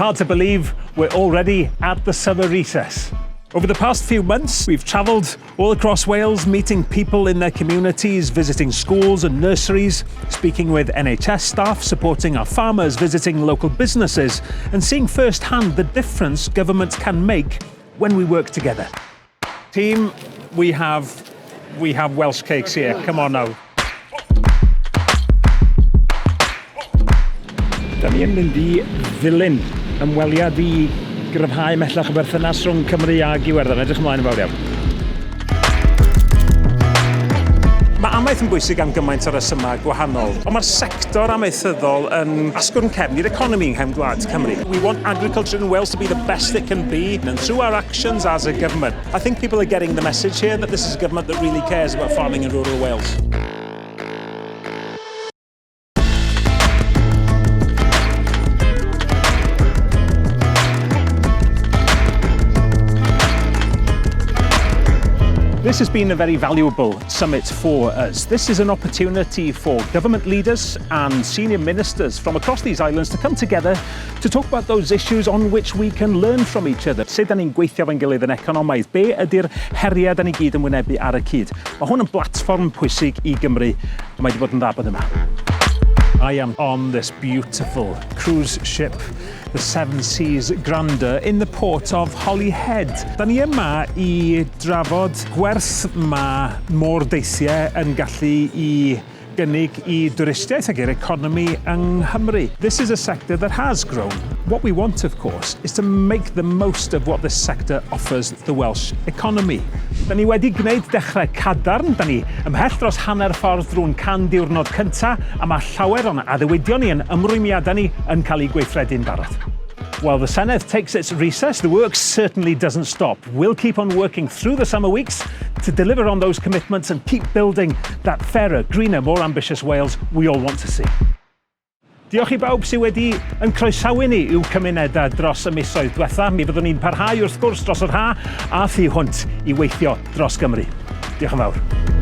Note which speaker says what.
Speaker 1: hard to believe we're already at the summer recess. Over the past few months, we've travelled all across Wales, meeting people in their communities, visiting schools and nurseries, speaking with NHS staff, supporting our farmers, visiting local businesses, and seeing firsthand the difference government can make when we work together. Team, we have Welsh cakes here. Come on now. Da ni yn mynd i ddilyn ymweliad i gryfhau mellach y berthynas rhwng Cymru a Iwerddon. Edrych ymlaen yn fawr iawn. Mae amaeth yn bwysig am gymaint o resymau gwahanol, ond mae'r sector amaethyddol yn asgwrn cefn i'r economi yng nghefn gwlad Cymru. We want agriculture in Wales to be the best it can be, and through our actions as a government, I think people are getting the message here that this is a government that really cares about farming in rural Wales. This has been a very valuable summit for us. This is an opportunity for government leaders and senior ministers from across these islands to come together to talk about those issues on which we can learn from each other. Sut da ni'n gweithio fo'n gilydd yn economaidd? Be ydy'r heriau da ni gyd yn wynebu ar y cyd? Mae hwn yn blatfform pwysig i Gymru, a mae wedi bod yn dda bod yma. I am on this beautiful cruise ship, the Seven Seas Grandeur, in the port of Holyhead. Da ni yma i drafod gwerth mae mordeithiau yn gallu i gynnig i dwristiaeth ac i'r economi yng Nghymru. This is a sector that has grown. What we want, of course, is to make the most of what this sector offers the Welsh economy. Da ni wedi gwneud dechrau cadarn, da ni ymhell dros hanner ffordd drwy'n can diwrnod cyntaf, a mae llawer o'n addewidion ni yn ymrwymiadau ni yn cael ei gweithredu'n barod. While the Senedd takes its recess, the work certainly doesn't stop. We'll keep on working through the summer weeks to deliver on those commitments and keep building that fairer, greener, more ambitious Wales we all want to see. Diolch I bawb sydd wedi yn croesawu ni i'w cymunedau dros y misoedd diwetha. Mi fyddwn ni'n parhau wrth gwrs dros yr ha a thu hwnt i weithio dros Gymru. Diolch yn fawr.